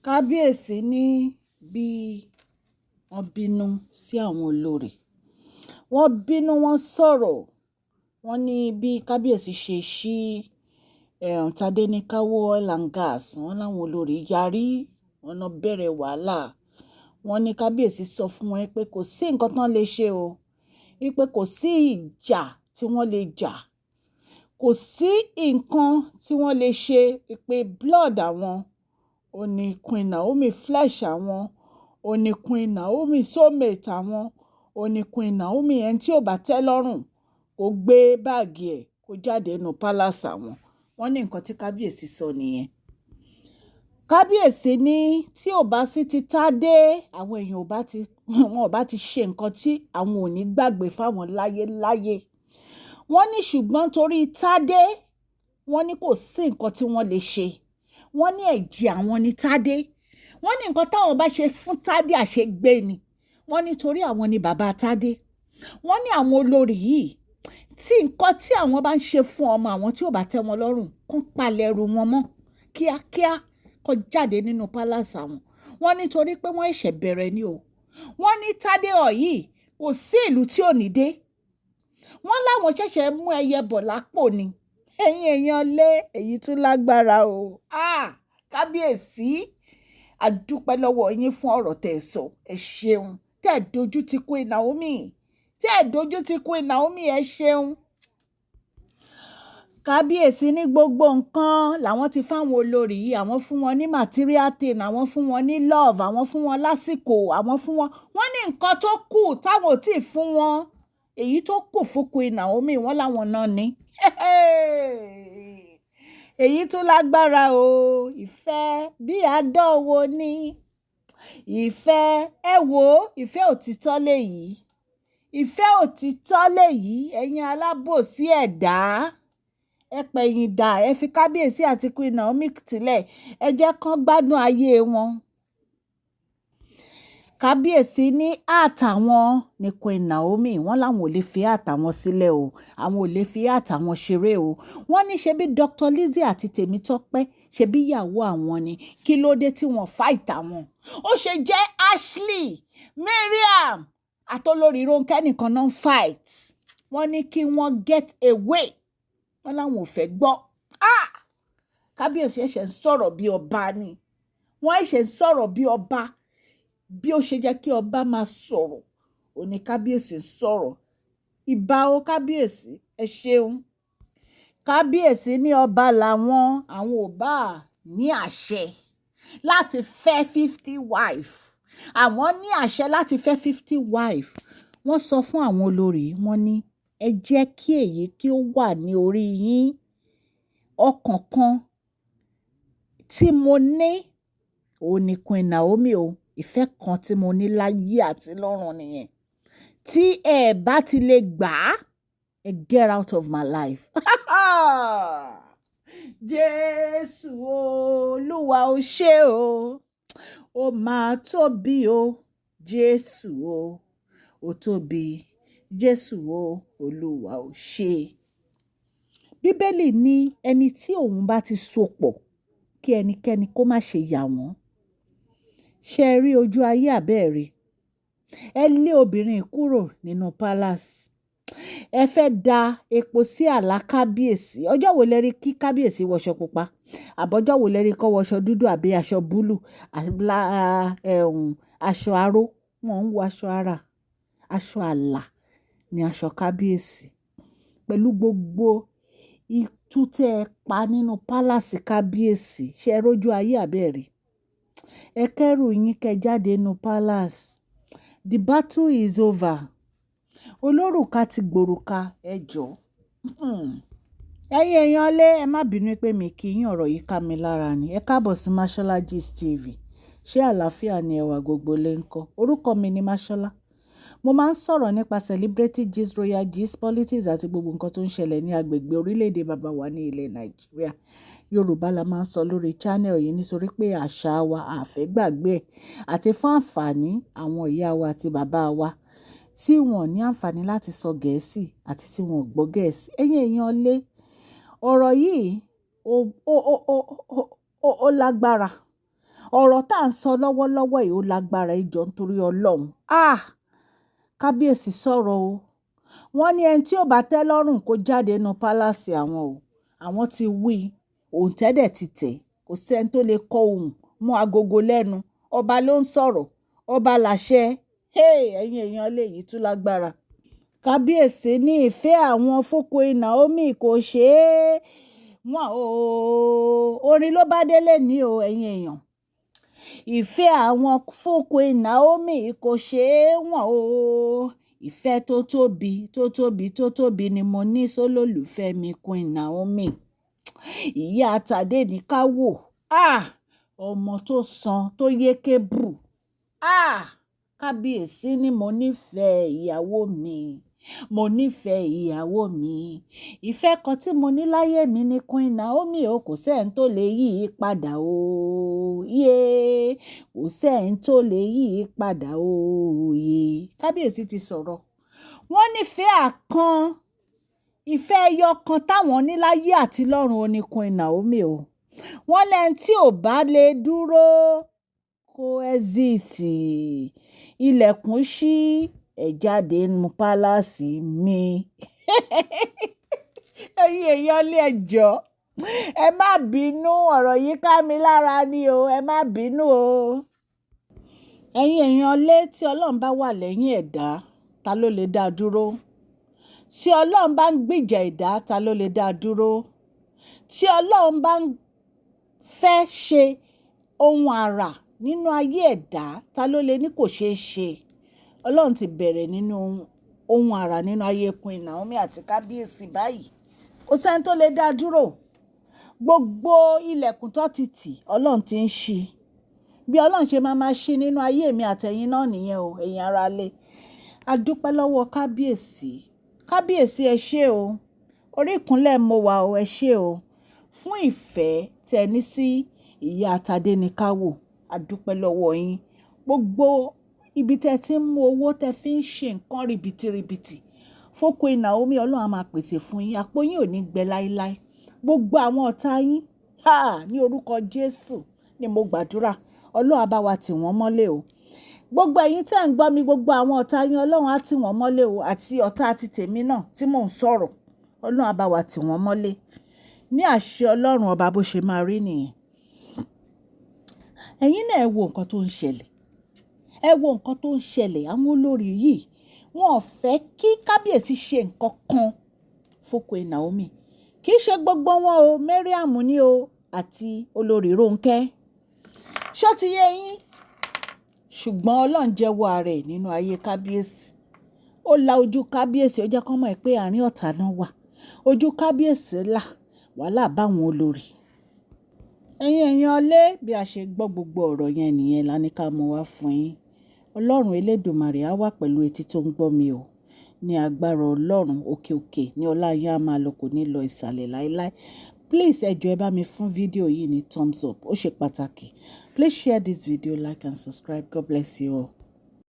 Kábíyèsí ní bí wọ́n bínú sí àwọn olórí. Wọ́n bínú, wọ́n sọ̀rọ̀. Wọ́n ní bí kábíyèsí ṣe ṣí Tádéníkáwọ́ oil and gas. Wọ́n láwọn olórí yarí, wọ́n náà bẹ̀rẹ̀ wàhálà. Wọ́n ní kábíyèsí sọ fún wọn pé kò sí nǹkan tán lè ṣe o, wípé kò sí ìjà tí wọ́n lè jà, kò sí nǹkan tí wọ́n lè ṣe, pé blood àwọn ó ní Queen Naomi, flesh àwọn ó ní Queen Naomi, soulmate àwọn ó ní Queen Naomi. Ẹni tí ò bá tẹ́ lọ́rùn kó gbé báàgì ẹ̀ kó jáde nínú palace àwọn. Wọ́n ní nǹkan tí kábíyèsí sọ nìyẹn. Kábíyèsí ní tí ò bá sí ti Tádé, àwọn èèyàn ò bá ti ṣe nǹkan tí àwọn ò ní gbàgbé fáwọn láyéláyé. Wọ́n ní ṣùgbọ́n torí Tádé, wọ́n ní kò sí nǹkan tí wọ́n lè ṣe. Wọ́n ní ẹ̀jẹ̀ àwọn ni Tádé. Wọ́n ní nǹkan táwọn bá ṣe fún Tádé àṣegbé ni. Wọ́n ní torí àwọn ni bàbá Tádé. Wọ́n ní àwọn olórí yìí tí nǹkan tí àwọn bá ń ṣe fún ọmọ àwọn tí ò bá tẹ́ wọn lọ́rùn kán palẹ̀ ẹrù wọn mọ́ kíákíá kó jáde nínú pálásì àwọn. Wọ́n ní torí pé wọ́n ṣẹ̀ṣẹ̀ bẹ̀rẹ̀ ni o. Wọ́n ní Tádé yìí kò sí ìlú tí ò ní dé. Wọ́n láwọn ṣẹ̀ṣẹ̀ mú ẹyẹ bọ̀ lápò ni. Ẹ̀yin èèyàn lé èyí tún lágbára o. Kábíyèsí, a dúpẹ́ lọ́wọ́ yín fún ọ̀rọ̀ tẹ́ ẹ sọ. Ẹ ṣeun. Tẹ́ ẹ dojú ti Queen Naomi. Tẹ́ ẹ dojú ti Queen Naomi, ẹ ṣeun. Kábíyèsí ní gbogbo nǹkan làwọn ti fáwọn olórí yìí. Àwọn fún wọn ní material thing, àwọn fún wọn ní love, àwọn fún wọn lásìkò, àwọn fún wọn. Wọ́n ní nǹkan tó kù táwọn ò tí ì fún wọn. Èyí tó kù fún Queen Naomi, wọ́n láwọn náà ní. Èyí tún lágbára o. Ìfẹ́ bí àdánwò ni. Ìfẹ́, ẹ wo, ìfẹ́ òtítọ́ lèyí. Ìfẹ́ òtítọ́ lèyí. Ẹ̀yin alábòsí ẹ̀dá. Ẹ pẹ̀yìn dà, ẹ fi Kábíyèsí àti Queen Naomi sílẹ̀. Ẹ jẹ́ kán gbádùn ayé wọn. Kábíyèsí ní àtàwọn ní Queen Naomi. Wọ́n láwọn ò lè fi àtàwọn sílẹ̀ o. Àwọn ò lè fi àtàwọn ṣeré o. Wọ́n ní ṣe bí Dr. Lizzie àti Tèmítọ́pẹ́ ṣe bí ìyàwó àwọn ni. Kí ló dé tí wọ́n fight àwọn? Ó ṣe jẹ́ Ashley, Mariam àtolórí Rónkẹ́ nìkan náà fight. Wọ́n ní kí wọ́n get away. Wọ́n láwọn ò fẹ́ gbọ́. Kábíyèsí ẹ̀ṣẹ̀ ń sọ̀rọ̀ bí ọba ni. Wọ́n ẹ̀ṣẹ̀ ń sọ̀rọ̀ bí ọba. Bí ó ṣe jẹ́ kí ọba máa sọ̀rọ̀, òní Kábíyèsí sọ̀rọ̀. Ìbà o Kábíyèsí, ẹ ṣeun. Kábíyèsí ní ọba làwọn, àwọn ò bá ní àṣẹ láti fẹ́ 50 wife. Àwọn ní àṣẹ láti fẹ́ 50 wife. Wọ́n sọ fún àwọn olórí, wọ́n ní ẹ jẹ́ kí èyí kí ó wà ní orí yín. Ọkàn kan tí mo ní òun ni Queen Naomi o. Ìfẹ́ kan tí mo ní láyé àti lọ́run nìyẹn. Tí ẹ bá ti lè gbà á, ẹ get out of my life. Jésù Olúwa ó ṣé o. Ó máa tóbi o. Jésù o. Ó tóbi. Jésù o. Olúwa ó ṣé. Bíbélì ní ẹni tí òun bá ti so pọ̀ kí ẹnikẹ́ni kó má ṣe yà wọ́n. Ṣé rí ojú ayé àbẹ́ẹ̀rí? Ẹ lé obìnrin kúrò nínú palace. Ẹ fẹ́ da epo sí àlá Kábíyèsí. Ọjọ́ wo lẹ rí kí Kábíyèsí wọṣọ pupa? Àbọ̀jọ́ wo lẹ rí kó wọṣọ dúdú àbí aṣọ búlù? Aṣọ aró. Wọ́n ń wọ aṣọ ara. Aṣọ àlà ni aṣọ Kábíyèsí. Pẹ̀lú gbogbo itú tẹ́ ẹ pa nínú palace Kábíyèsí. Ṣé ẹ rójú ayé àbẹ́ẹ̀rí? Ẹ kẹ́rù yín kẹ́ jáde nínú palace. The battle is over. Olórùka ti gbòrùka, ẹ jọ̀ọ́. Ẹ̀yin èèyàn lé, ẹ má bínú pé mi kì í yín, ọ̀rọ̀ yìí ká mi lára ni. Ẹ káàbọ̀ sí Mashola Gist TV. Ṣé àlàáfíà ni ẹwà gbogbo lè ń kọ́? Orúkọ mi ni Mashola. Mo máa ń sọ̀rọ̀ nípa celebrity gist, royal gist, politics àti gbogbo nǹkan tó ń ṣẹlẹ̀ ní agbègbè orílẹ̀-èdè bàbá wa ní ilẹ̀ Nàìjíríà. Yorùbá la máa ń sọ lórí channel yìí nítorí pé àṣà wa àfẹ́ gbàgbé ẹ̀ àti fún àǹfààní àwọn ìyá wa àti bàbá wa tí wọ́n ní àǹfààní láti sọ Gẹ̀ẹ́sì àti tí wọ́n gbọ́ Gẹ̀ẹ́sì. Ẹ̀yin èèyàn lé, ọ̀rọ̀ yìí ó lágbára. ọ̀rọ̀ tá à ń sọ lọ́wọ́lọ́wọ́ yìí ó lágbára ìjọ nítorí Ọlọ́run. Kábíyèsí sọ̀rọ̀ o. Wọ́n ní ẹni tí ò bá tẹ́ lọ́rùn kó jáde nínú pálásì àwọn o. Àwọn ti wí, òǹtẹ́dẹ̀ ti tẹ̀, kò sẹ́ni tó lè kọ ohùn mọ́ agogo lẹ́nu. Ọba ló ń sọ̀rọ̀, ọba làṣẹ. Ẹ̀yin èèyàn lè yìí tún lágbára. Kábíyèsí ní ìfẹ́ àwọn fún Queen Naomi kò ṣeé wọ́n o. Orin ló bá délé ní o, ẹ̀yin èèyàn. Ìfẹ́ àwọn fún Queen Naomi kò ṣeé wọ́n o. Ìfẹ́ tó tóbi tó tóbi tó tóbi ni mo ní sólólùfẹ́ mi Queen Naomi. Ìyá Tádé ní ká wò. Ọmọ tó san tó yé kébù. Kábíyèsí ni mo nífẹ̀ẹ́ ìyàwó mi. Mo nífẹ̀ẹ́ ìyàwó mi. Ìfẹ́ kan tí mo ní láyé mi ni Queen Naomi o. Kò sẹ́ni tó lè yí i padà o. Kò sẹ́ni tó lè yí i padà o. Kábíyèsí ti sọ̀rọ̀. Wọ́n nífẹ̀ẹ́ àkan. Ìfẹ́ ẹyọ kan táwọn ní láyé àti lọ́run o ni Queen Naomi o. Wọ́n lẹ́ni tí ò bá lè dúró kó ẹ́zìtì. Ilẹ̀kùn ṣí, ẹ jáde nínú pálásì mi. Ẹ̀yin èèyàn lé ẹjọ́. Ẹ má bínú, ọ̀rọ̀ yìí ká mi lára ni o. Ẹ má bínú o. Ẹ̀yin èèyàn lé, tí Ọlọ́run bá wà lẹ́yìn ẹ̀dá, ta ló lè dá dúró? Tí Ọlọ́run bá ń gbìjà ẹ̀dá, ta ló lè dá dúró? Tí Ọlọ́run bá ń fẹ́ ṣe ohun àrà nínú ayé ẹ̀dá, ta ló lè ní kò ṣeé ṣe? Ọlọ́run ti bẹ̀rẹ̀ nínú ohun àrà nínú ayé Queen Naomi àti Kábíyèsí báyìí. Kò sẹ́ni tó lè dá dúró. Gbogbo ilẹ̀kùn tó ti tì, Ọlọ́run ti ń ṣí. Bí Ọlọ́run ṣe máa ṣí nínú ayé mi àtẹ̀yin náà nìyẹn o, ẹ̀yin ará lé. A dúpẹ́ lọ́wọ́ Kábíyèsí. Kábíyèsí ẹ ṣé o. Orí ìkúnlẹ̀ mo wà o, ẹ ṣé o. Fún ìfẹ́ tẹ ní sí ìyá Tádé ní ká wò. A dúpẹ́ lọ́wọ́ yín. Gbogbo ibi tẹ ti ń mú owó tẹ fi ń ṣe nǹkan ribìtìribìtì fún Queen Naomi, Ọlọ́run á máa pèsè fún yín. Àpò yín ò ní gbẹ láíláí. Gbogbo àwọn ọ̀tá yín, ní orúkọ Jésù ni mo gbàdúrà. Ọlọ́run á bá wa tì wọ́n mọ́lẹ̀ o. Gbogbo ẹ̀yin tẹ́ ń gbọ́ mi, gbogbo àwọn ọ̀tá yín, Ọlọ́run á tì wọ́n mọ́lẹ̀ o. Àti ọ̀tá àti tèmi náà tí mò ń sọ̀rọ̀, Ọlọ́run á bá wa tì wọ́n mọ́lẹ̀. Ní àṣẹ Ọlọ́run ọba bó ṣe máa rí nìyẹn. Ẹ̀yin náà ẹ wo nǹkan tó ń ṣẹlẹ̀. Ẹ wo nǹkan tó ń ṣẹlẹ̀. Àwọn olórí yìí, wọn ò fẹ́ kí Kábíyèsí ṣe nǹkan kan fún Queen Naomi. Kì í ṣe gbogbo wọn o. Mariam ni o àti Olori Rónkẹ́. Ṣó ti yé yín? Ṣùgbọ́n Ọlọ́run jẹ́wọ́ ara ẹ̀ nínú ayé Kábíyèsí. Ó la ojú Kábíyèsí, ó jẹ́ kó mọ̀ pé àárín ọ̀tá náà wà. Ojú Kábíyèsí là, wàhálà báwọn olórí. Ẹ̀yin èèyàn lé, bí a ṣe gbọ́ gbogbo ọ̀rọ̀ yẹn nìyẹn la ní ká mú wá fún yín. Ọlọ́run Elédùmarè á wà pẹ̀lú etí tó ń gbọ́ mi o. Ní agbára Ọlọ́run òkè òkè ní ọlá yín á máa lọ, kò ní lọ ìsàlẹ̀ láéláé. Please ẹ jọ̀ọ́ ẹ bá mi fún fídíò yìí ní thumbs up. Ó ṣe pàtàkì. Please share this video, like and subscribe. God bless you all.